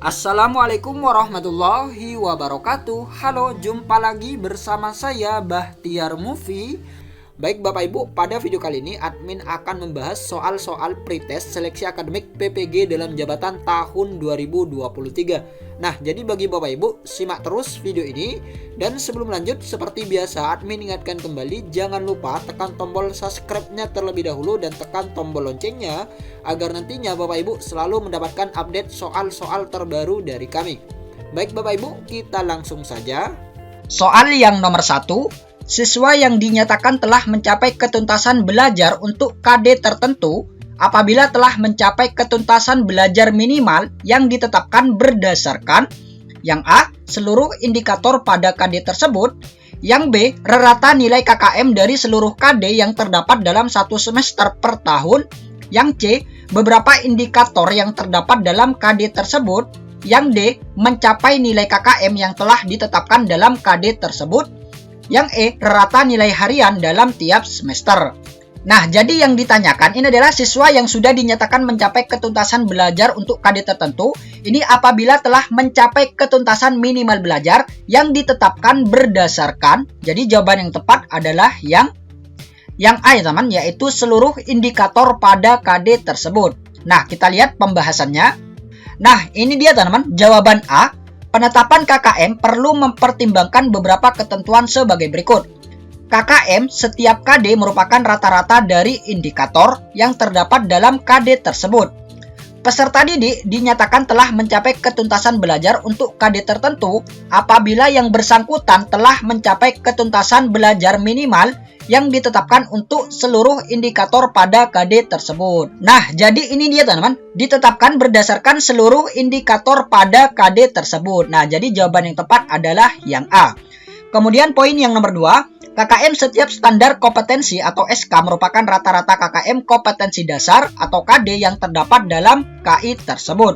Assalamualaikum warahmatullahi wabarakatuh. Halo, jumpa lagi bersama saya Bahtiar Movie. Baik Bapak Ibu, pada video kali ini admin akan membahas soal-soal pretest seleksi akademik PPG dalam jabatan tahun 2023. Nah, jadi bagi Bapak Ibu, simak terus video ini. Dan sebelum lanjut, seperti biasa admin ingatkan kembali, jangan lupa tekan tombol subscribe-nya terlebih dahulu dan tekan tombol loncengnya agar nantinya Bapak Ibu selalu mendapatkan update soal-soal terbaru dari kami. Baik Bapak Ibu, kita langsung saja. Soal yang nomor 1, siswa yang dinyatakan telah mencapai ketuntasan belajar untuk KD tertentu apabila telah mencapai ketuntasan belajar minimal yang ditetapkan berdasarkan yang A, seluruh indikator pada KD tersebut, yang B, rata nilai KKM dari seluruh KD yang terdapat dalam satu semester per tahun, yang C, beberapa indikator yang terdapat dalam KD tersebut, yang D, mencapai nilai KKM yang telah ditetapkan dalam KD tersebut, yang E, rata nilai harian dalam tiap semester. Nah, jadi yang ditanyakan ini adalah siswa yang sudah dinyatakan mencapai ketuntasan belajar untuk KD tertentu. Ini apabila telah mencapai ketuntasan minimal belajar yang ditetapkan berdasarkan. Jadi jawaban yang tepat adalah yang A ya teman, yaitu seluruh indikator pada KD tersebut. Nah, kita lihat pembahasannya. Nah, ini dia teman-teman, jawaban A. Penetapan KKM perlu mempertimbangkan beberapa ketentuan sebagai berikut. KKM setiap KD merupakan rata-rata dari indikator yang terdapat dalam KD tersebut. Peserta didik dinyatakan telah mencapai ketuntasan belajar untuk KD tertentu apabila yang bersangkutan telah mencapai ketuntasan belajar minimal yang ditetapkan untuk seluruh indikator pada KD tersebut. Nah, jadi ini dia teman-teman, ditetapkan berdasarkan seluruh indikator pada KD tersebut. Nah, jadi jawaban yang tepat adalah yang A. Kemudian poin yang nomor 2, KKM setiap standar kompetensi atau SK merupakan rata-rata KKM kompetensi dasar atau KD yang terdapat dalam KI tersebut.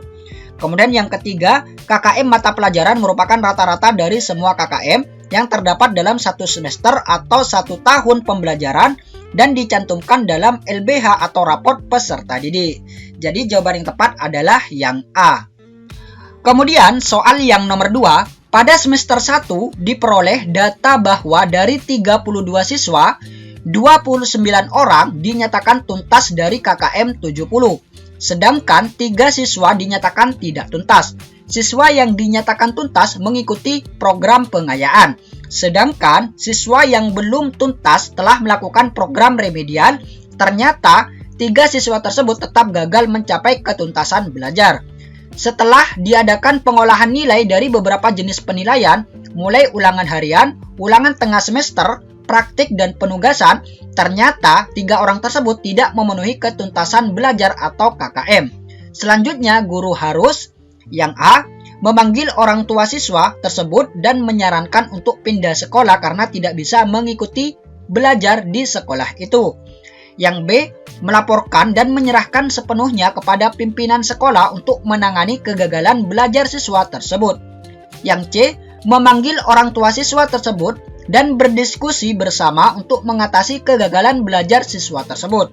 Kemudian yang ketiga, KKM mata pelajaran merupakan rata-rata dari semua KKM yang terdapat dalam satu semester atau satu tahun pembelajaran dan dicantumkan dalam LBH atau raport peserta didik. Jadi jawaban yang tepat adalah yang A. Kemudian soal yang nomor 2, pada semester 1 diperoleh data bahwa dari 32 siswa, 29 orang dinyatakan tuntas dari KKM 70. Sedangkan 3 siswa dinyatakan tidak tuntas. Siswa yang dinyatakan tuntas mengikuti program pengayaan. Sedangkan siswa yang belum tuntas telah melakukan program remedial. Ternyata 3 siswa tersebut tetap gagal mencapai ketuntasan belajar. Setelah diadakan pengolahan nilai dari beberapa jenis penilaian, mulai ulangan harian, ulangan tengah semester, praktik, dan penugasan, ternyata 3 orang tersebut tidak memenuhi ketuntasan belajar atau KKM. Selanjutnya, guru harus, yang A, memanggil orang tua siswa tersebut dan menyarankan untuk pindah sekolah karena tidak bisa mengikuti belajar di sekolah itu. Yang B, melaporkan dan menyerahkan sepenuhnya kepada pimpinan sekolah untuk menangani kegagalan belajar siswa tersebut. Yang C, memanggil orang tua siswa tersebut dan berdiskusi bersama untuk mengatasi kegagalan belajar siswa tersebut.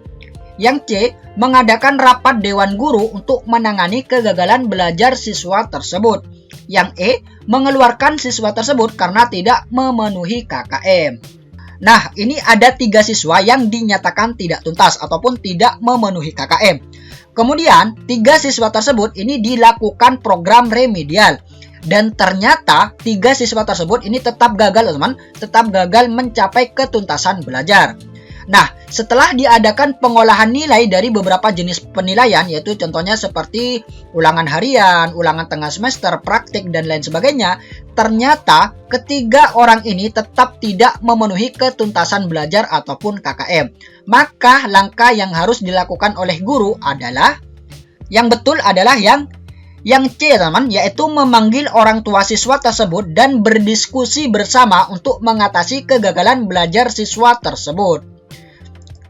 Yang C, mengadakan rapat dewan guru untuk menangani kegagalan belajar siswa tersebut. Yang E, mengeluarkan siswa tersebut karena tidak memenuhi KKM. Nah, ini ada 3 siswa yang dinyatakan tidak tuntas ataupun tidak memenuhi KKM. Kemudian, 3 siswa tersebut ini dilakukan program remedial. Dan ternyata 3 siswa tersebut ini tetap gagal, teman. Tetap gagal mencapai ketuntasan belajar. Nah, setelah diadakan pengolahan nilai dari beberapa jenis penilaian, yaitu contohnya seperti ulangan harian, ulangan tengah semester, praktik, dan lain sebagainya, ternyata ketiga orang ini tetap tidak memenuhi ketuntasan belajar ataupun KKM. Maka langkah yang harus dilakukan oleh guru adalah, yang betul adalah yang C teman, yaitu memanggil orang tua siswa tersebut dan berdiskusi bersama untuk mengatasi kegagalan belajar siswa tersebut.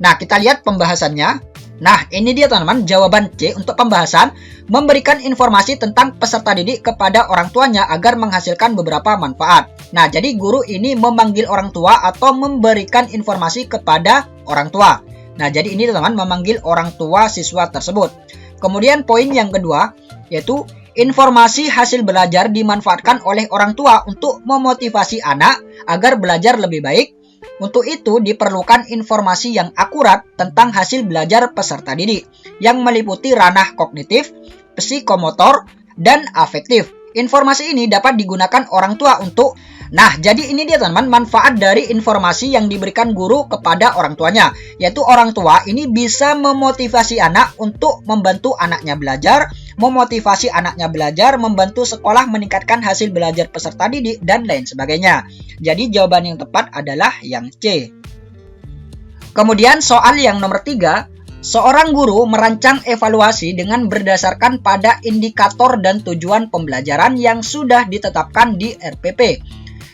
Nah, kita lihat pembahasannya. Nah, ini dia teman-teman, jawaban C untuk pembahasan, memberikan informasi tentang peserta didik kepada orang tuanya agar menghasilkan beberapa manfaat. Nah, jadi guru ini memanggil orang tua atau memberikan informasi kepada orang tua. Nah, jadi ini teman-teman, memanggil orang tua siswa tersebut. Kemudian poin yang kedua, yaitu Informasi hasil belajar dimanfaatkan oleh orang tua untuk memotivasi anak agar belajar lebih baik. Untuk itu diperlukan informasi yang akurat tentang hasil belajar peserta didik yang meliputi ranah kognitif, psikomotor, dan afektif. Informasi ini dapat digunakan orang tua untuk jadi ini dia teman-teman manfaat dari informasi yang diberikan guru kepada orang tuanya, yaitu orang tua ini bisa memotivasi anak untuk membantu anaknya belajar, memotivasi anaknya belajar, membantu sekolah meningkatkan hasil belajar peserta didik, dan lain sebagainya. Jadi jawaban yang tepat adalah yang C. Kemudian soal yang nomor 3, seorang guru merancang evaluasi dengan berdasarkan pada indikator dan tujuan pembelajaran yang sudah ditetapkan di RPP.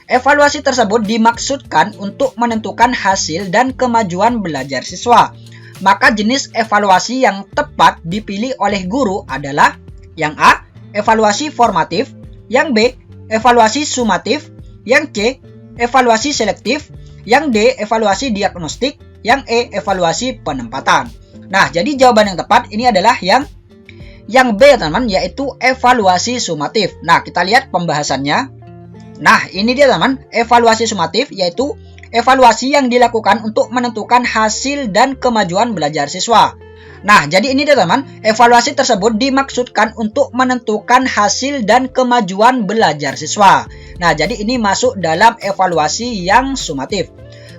Evaluasi tersebut dimaksudkan untuk menentukan hasil dan kemajuan belajar siswa. Maka jenis evaluasi yang tepat dipilih oleh guru adalah yang A, evaluasi formatif, yang B, evaluasi sumatif, yang C, evaluasi selektif, yang D, evaluasi diagnostik, yang E, evaluasi penempatan. Nah, jadi jawaban yang tepat ini adalah yang B, teman-teman, yaitu evaluasi sumatif. Nah, kita lihat pembahasannya. Nah, ini dia teman, evaluasi sumatif yaitu evaluasi yang dilakukan untuk menentukan hasil dan kemajuan belajar siswa. Nah, jadi ini dia teman, evaluasi tersebut dimaksudkan untuk menentukan hasil dan kemajuan belajar siswa. Nah, jadi ini masuk dalam evaluasi yang sumatif.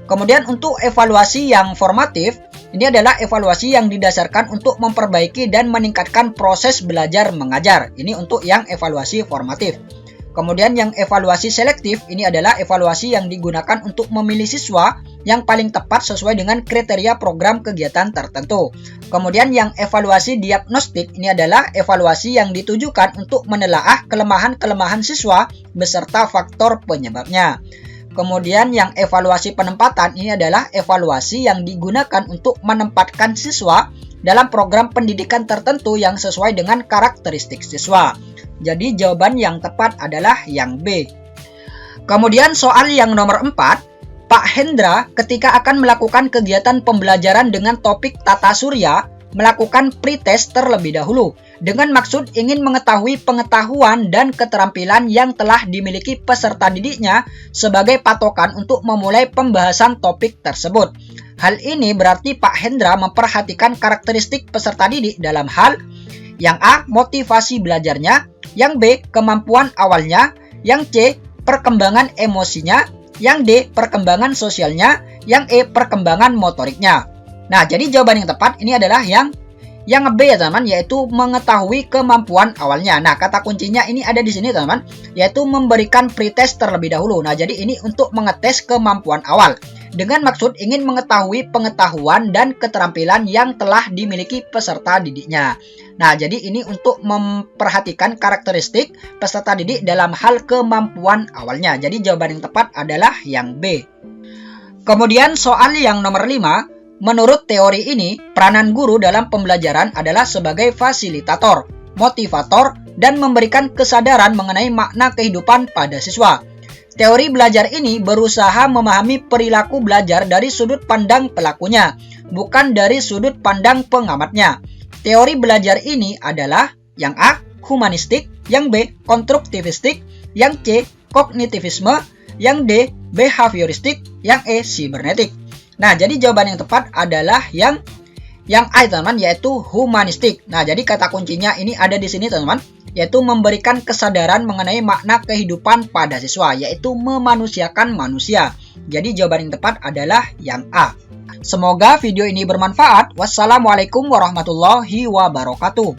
Kemudian untuk evaluasi yang formatif, ini adalah evaluasi yang didasarkan untuk memperbaiki dan meningkatkan proses belajar mengajar. Ini untuk yang evaluasi formatif. Kemudian yang evaluasi selektif ini adalah evaluasi yang digunakan untuk memilih siswa yang paling tepat sesuai dengan kriteria program kegiatan tertentu. Kemudian yang evaluasi diagnostik ini adalah evaluasi yang ditujukan untuk menelaah kelemahan-kelemahan siswa beserta faktor penyebabnya. Kemudian yang evaluasi penempatan ini adalah evaluasi yang digunakan untuk menempatkan siswa dalam program pendidikan tertentu yang sesuai dengan karakteristik siswa. Jadi jawaban yang tepat adalah yang B. Kemudian soal yang nomor 4, Pak Hendra ketika akan melakukan kegiatan pembelajaran dengan topik tata surya, melakukan pretest terlebih dahulu dengan maksud ingin mengetahui pengetahuan dan keterampilan yang telah dimiliki peserta didiknya sebagai patokan untuk memulai pembahasan topik tersebut. Hal ini berarti Pak Hendra memperhatikan karakteristik peserta didik dalam hal yang A, motivasi belajarnya, yang B, kemampuan awalnya, yang C, perkembangan emosinya, yang D, perkembangan sosialnya, yang E, perkembangan motoriknya. Nah, jadi jawaban yang tepat ini adalah yang B ya teman, yaitu mengetahui kemampuan awalnya. Nah, kata kuncinya ini ada di sini teman, yaitu memberikan pretest terlebih dahulu. Nah, jadi ini untuk mengetes kemampuan awal dengan maksud ingin mengetahui pengetahuan dan keterampilan yang telah dimiliki peserta didiknya. Nah, jadi ini untuk memperhatikan karakteristik peserta didik dalam hal kemampuan awalnya. Jadi jawaban yang tepat adalah yang B. Kemudian soal yang nomor 5, menurut teori ini, peranan guru dalam pembelajaran adalah sebagai fasilitator, motivator, dan memberikan kesadaran mengenai makna kehidupan pada siswa. Teori belajar ini berusaha memahami perilaku belajar dari sudut pandang pelakunya, bukan dari sudut pandang pengamatnya. Teori belajar ini adalah yang A, humanistik, yang B, konstruktivistik, yang C, kognitivisme, yang D, behavioristik, yang E, sibernetik. Nah, jadi jawaban yang tepat adalah yang A, teman-teman, yaitu humanistik. Nah, jadi kata kuncinya ini ada di sini, teman-teman, yaitu memberikan kesadaran mengenai makna kehidupan pada siswa, yaitu memanusiakan manusia. Jadi jawaban yang tepat adalah yang A. Semoga video ini bermanfaat. Wassalamualaikum warahmatullahi wabarakatuh.